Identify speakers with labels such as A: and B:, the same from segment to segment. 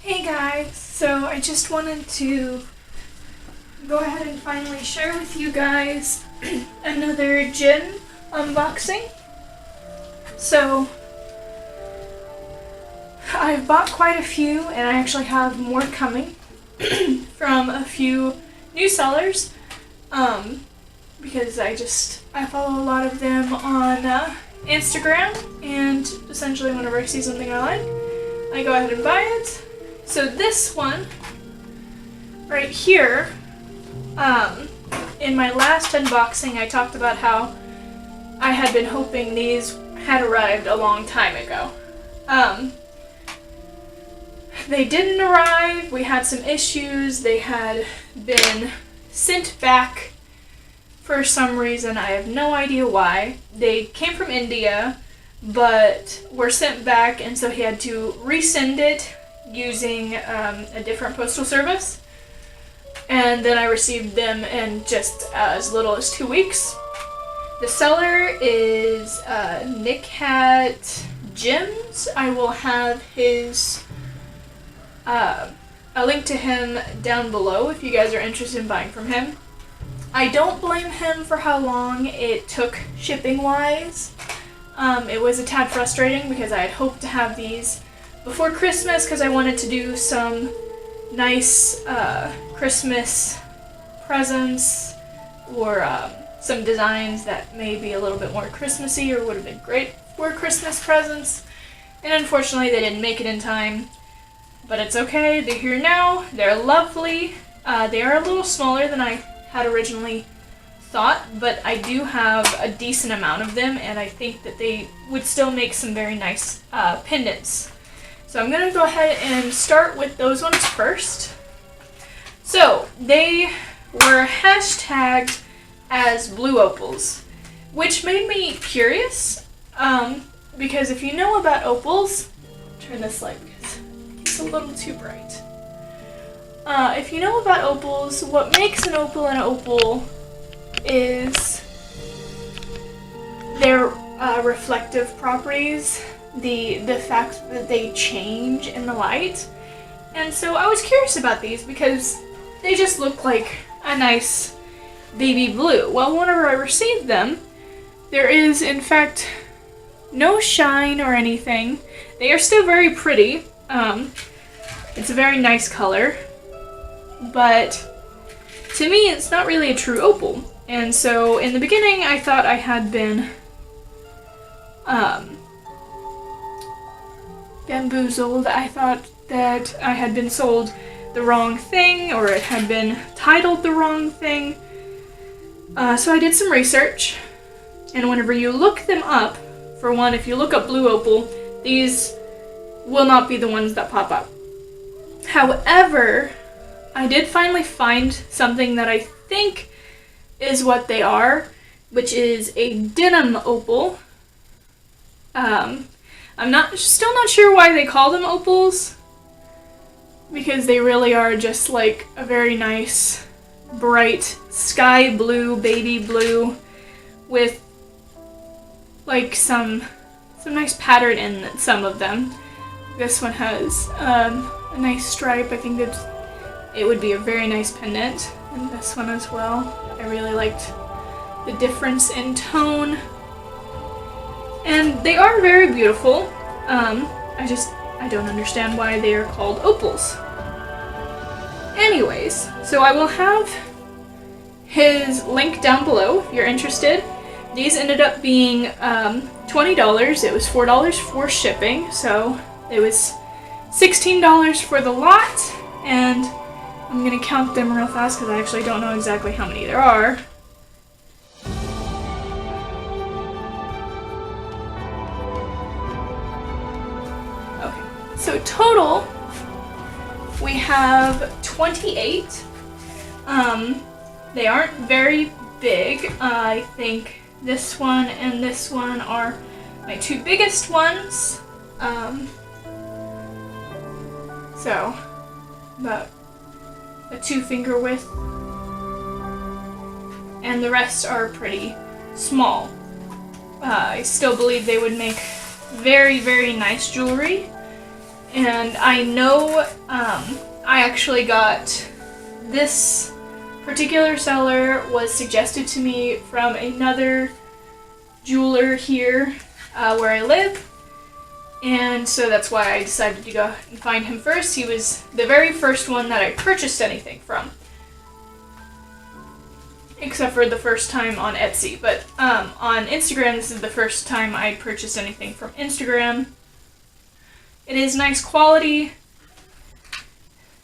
A: Hey guys, so I just wanted to go ahead and finally share with you guys another gin unboxing. So I've bought quite a few and I actually have more coming from a few new sellers because I follow a lot of them on Instagram, and essentially whenever I see something I like, I go ahead and buy it. So this one right here, in my last unboxing I talked about how I had been hoping these had arrived a long time ago. They didn't arrive, we had some issues, they had been sent back for some reason, I have no idea why. They came from India, but were sent back, and so he had to resend it using a different postal service. And then I received them in just as little as 2 weeks. The seller is Nick Hat Gems. I will have his a link to him down below if you guys are interested in buying from him. I don't blame him for how long it took shipping wise. It was a tad frustrating because I had hoped to have these before Christmas because I wanted to do some nice Christmas presents or some designs that may be a little bit more Christmassy or would have been great for Christmas presents. And unfortunately they didn't make it in time. But it's okay, they're here now, they're lovely. They are a little smaller than I had originally thought, but I do have a decent amount of them, and I think that they would still make some very nice pendants. So I'm going to go ahead and start with those ones first. So they were hashtagged as blue opals, which made me curious, because if you know about opals, turn this light because it's a little too bright. If you know about opals, what makes an opal is their reflective properties, the fact that they change in the light. And so I was curious about these because they just look like a nice baby blue. Well, whenever I received them, there is in fact no shine or anything. They are still very pretty. It's a very nice color, but to me it's not really a true opal. And so in the beginning I thought I had been bamboozled. I thought that I had been sold the wrong thing, or it had been titled the wrong thing. So I did some research, and whenever you look them up, for one, if you look up blue opal, these will not be the ones that pop up. However, I did finally find something that I think is what they are, which is a denim opal. I'm still not sure why they call them opals, because they really are just like a very nice bright sky blue, baby blue, with like some nice pattern in some of them. This one has a nice stripe. I think that it would be a very nice pendant, and this one as well. I really liked the difference in tone, and they are very beautiful. I don't understand why they are called opals. Anyways, so I will have his link down below if you're interested. These ended up being $20. It was $4 for shipping, so it was $16 for the lot, and I'm gonna count them real fast because I actually don't know exactly how many there are. Okay, so total we have 28. They aren't very big. I think this one and this one are my two biggest ones. So about a 2-finger width, and the rest are pretty small. I still believe they would make very, very nice jewelry, And I know I actually got this particular seller was suggested to me from another jeweler here where I live. And so that's why I decided to go and find him first. He was the very first one that I purchased anything from. Except for the first time on Etsy. But on Instagram, this is the first time I purchased anything from Instagram. It is nice quality.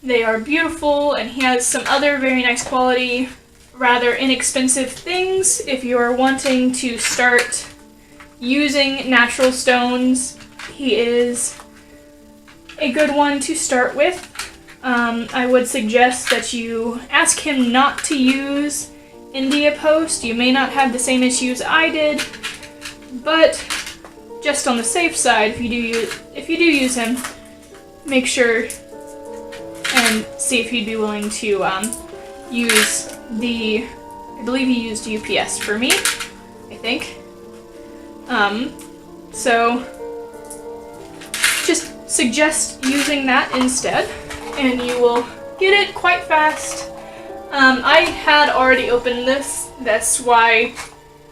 A: They are beautiful, and he has some other very nice quality, rather inexpensive things if you are wanting to start using natural stones. He is a good one to start with. I would suggest that you ask him not to use India Post. You may not have the same issues I did, but just on the safe side, if you do use him, make sure and see if he'd be willing to use I believe he used UPS for me, I think. So just suggest using that instead, and you will get it quite fast. I had already opened this, that's why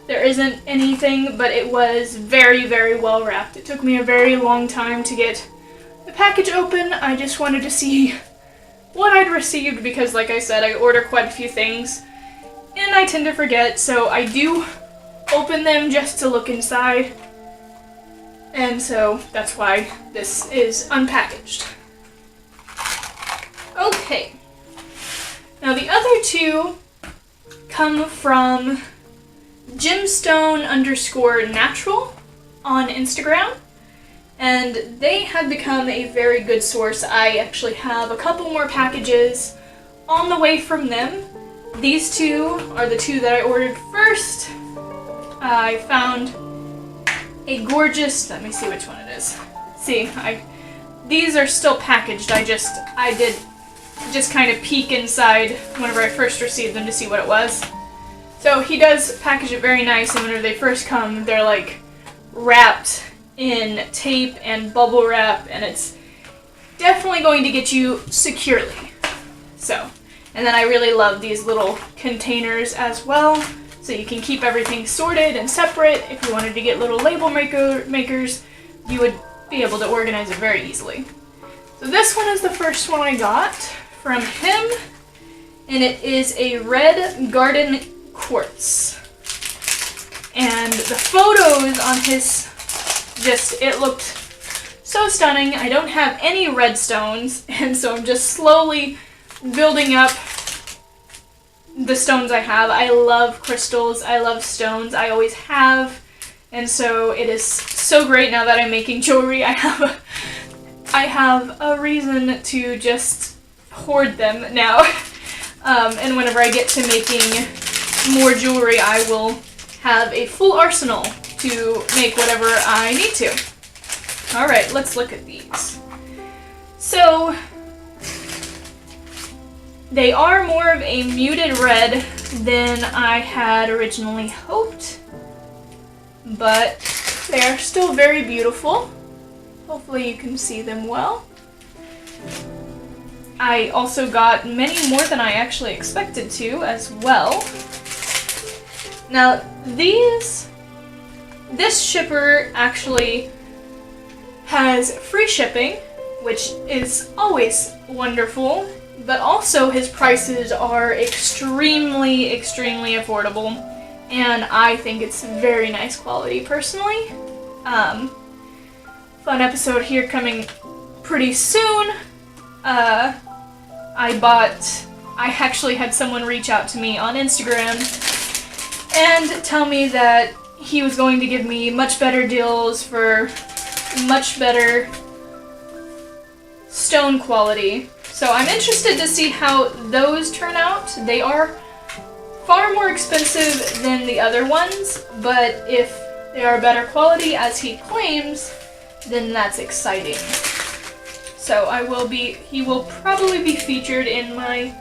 A: there isn't anything, but it was very, very well wrapped. It took me a very long time to get the package open. I just wanted to see what I'd received because, like I said, I order quite a few things and I tend to forget, so I do open them just to look inside, and so that's why this is unpackaged. Okay, now the other two come from gemstone_natural on Instagram, and they have become a very good source. I actually have a couple more packages on the way from them. These two are the two that I ordered first. I found a gorgeous, let me see which one it is. See, these are still packaged. I did kind of peek inside whenever I first received them to see what it was. So he does package it very nice, and whenever they first come, they're like wrapped in tape and bubble wrap, and it's definitely going to get you securely. So, and then I really love these little containers as well, so you can keep everything sorted and separate. If you wanted to get little label makers, you would be able to organize it very easily. So this one is the first one I got from him, and it is a red garden quartz. And the photos on his, it looked so stunning. I don't have any red stones, and so I'm just slowly building up the stones I have. I love crystals, I love stones, I always have, and so it is so great now that I'm making jewelry. I have a reason to just hoard them now. And whenever I get to making more jewelry, I will have a full arsenal to make whatever I need to. Alright, let's look at these. So, they are more of a muted red than I had originally hoped, but they are still very beautiful. Hopefully you can see them well. I also got many more than I actually expected to as well. Now, this shipper actually has free shipping, which is always wonderful, but also his prices are extremely, extremely affordable, and I think it's very nice quality personally. Fun episode here coming pretty soon. I actually had someone reach out to me on Instagram and tell me that he was going to give me much better deals for much better stone quality. So I'm interested to see how those turn out. They are far more expensive than the other ones, but if they are better quality as he claims, then that's exciting. So he will probably be featured in my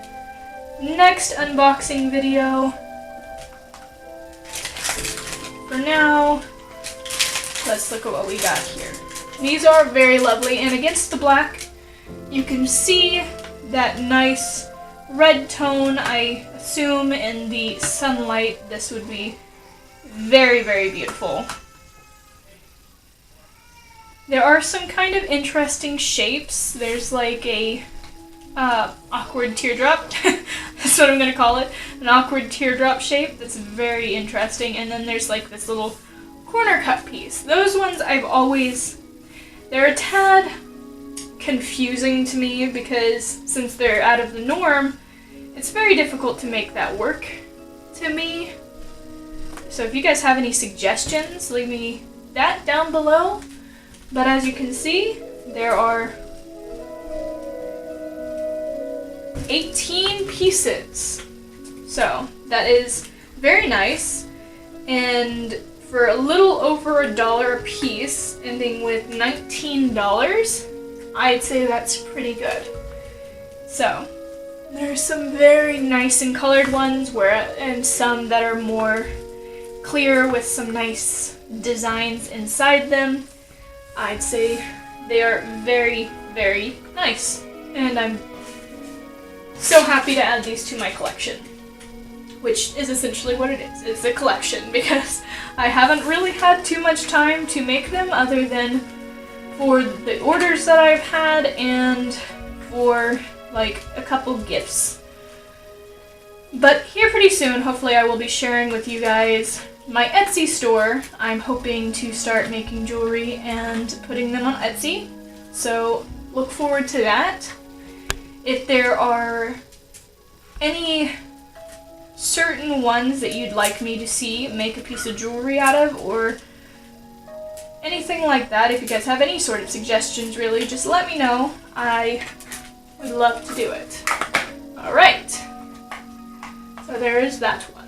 A: next unboxing video. For now, let's look at what we got here. These are very lovely, and against the black, you can see that nice red tone. I assume in the sunlight this would be very, very beautiful. There are some kind of interesting shapes. There's like a awkward teardrop. That's what I'm gonna call it. An awkward teardrop shape that's very interesting. And then there's like this little corner cut piece. Those ones they're a tad confusing to me because since they're out of the norm, it's very difficult to make that work to me. So if you guys have any suggestions, leave me that down below. But as you can see, there are 18 pieces. So that is very nice. And for a little over $1 a piece, ending with $19, I'd say that's pretty good. So there's some very nice and colored ones and some that are more clear with some nice designs inside them. I'd say they are very, very nice. And I'm so happy to add these to my collection, which is essentially what it is. It's a collection because I haven't really had too much time to make them other than for the orders that I've had and for like a couple gifts. But here pretty soon, hopefully I will be sharing with you guys my Etsy store. I'm hoping to start making jewelry and putting them on Etsy, so look forward to that. If there are any certain ones that you'd like me to see make a piece of jewelry out of, or anything like that, if you guys have any sort of suggestions, really, just let me know. I would love to do it. Alright, so there is that one.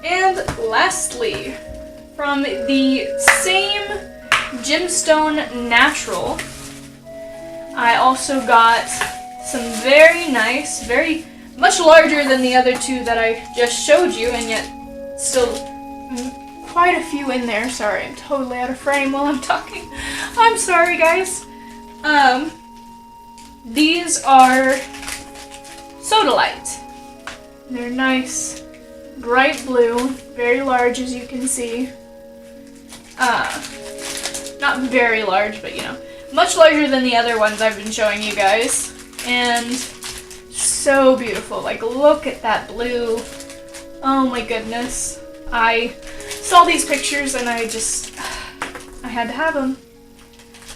A: And lastly, from the same Gemstone Natural, I also got some very nice, very much larger than the other two that I just showed you, and yet still quite a few in there. Sorry, I'm totally out of frame while I'm talking. I'm sorry, guys. These are Sodalite. They're nice, bright blue, very large as you can see. Not very large, but you know, much larger than the other ones I've been showing you guys. And so beautiful. Like, look at that blue. Oh my goodness. I saw these pictures and I had to have them.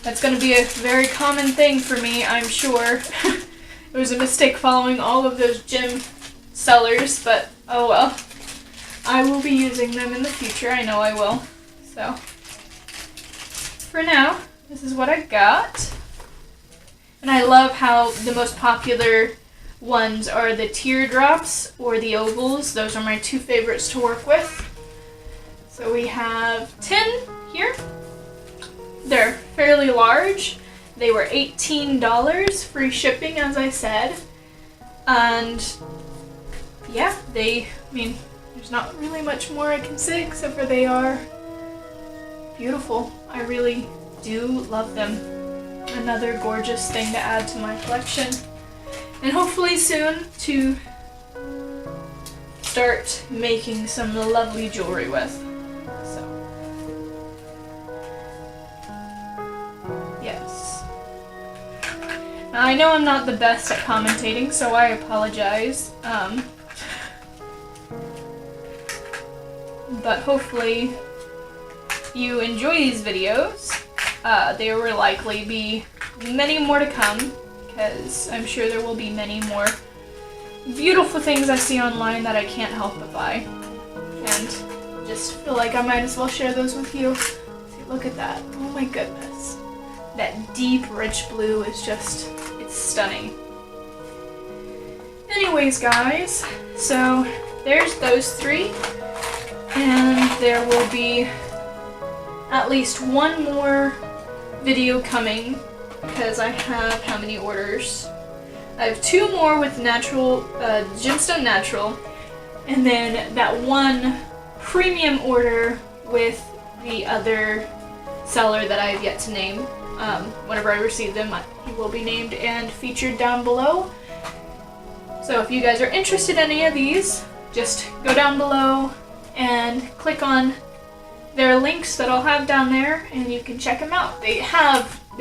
A: That's going to be a very common thing for me, I'm sure. It was a mistake following all of those gem sellers, but oh well. I will be using them in the future, I know I will. So, for now, this is what I got. And I love how the most popular ones are the teardrops or the ovals. Those are my two favorites to work with. So we have 10 here. They're fairly large. They were $18, free shipping, as I said. And yeah, there's not really much more I can say except for they are beautiful. I really do love them. Another gorgeous thing to add to my collection. And hopefully soon to start making some lovely jewelry with. So, yes. Now I know I'm not the best at commentating, so I apologize. But hopefully you enjoy these videos. There will likely be many more to come, because I'm sure there will be many more beautiful things I see online that I can't help but buy. And just feel like I might as well share those with you. See, look at that. Oh my goodness. That deep, rich blue is just, it's stunning. Anyways, guys, so there's those three. And there will be at least one more video coming, because I have how many orders? I have 2 more with natural, Gemstone Natural, and then that one premium order with the other seller that I have yet to name. Whenever I receive them, he will be named and featured down below. So if you guys are interested in any of these, just go down below and click on their links that I'll have down there, and you can check them out. They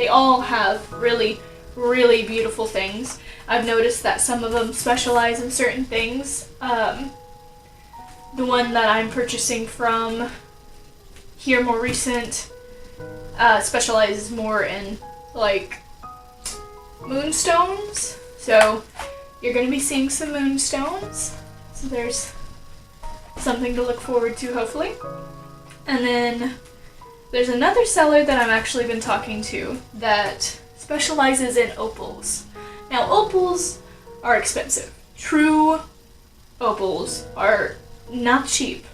A: all have really, really beautiful things. I've noticed that some of them specialize in certain things. The one that I'm purchasing from here more recent specializes more in like moonstones. So you're going to be seeing some moonstones. So there's something to look forward to, hopefully. And then there's another seller that I've actually been talking to that specializes in opals. Now, opals are expensive. True opals are not cheap.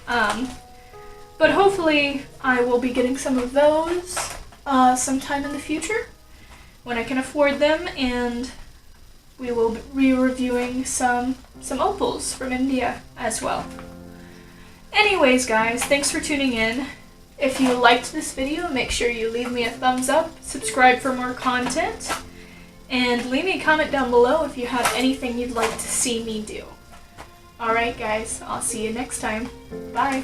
A: But hopefully I will be getting some of those sometime in the future when I can afford them, and we will be reviewing some opals from India as well. Anyways, guys, thanks for tuning in. If you liked this video, make sure you leave me a thumbs up, subscribe for more content, and leave me a comment down below if you have anything you'd like to see me do. Alright guys, I'll see you next time. Bye!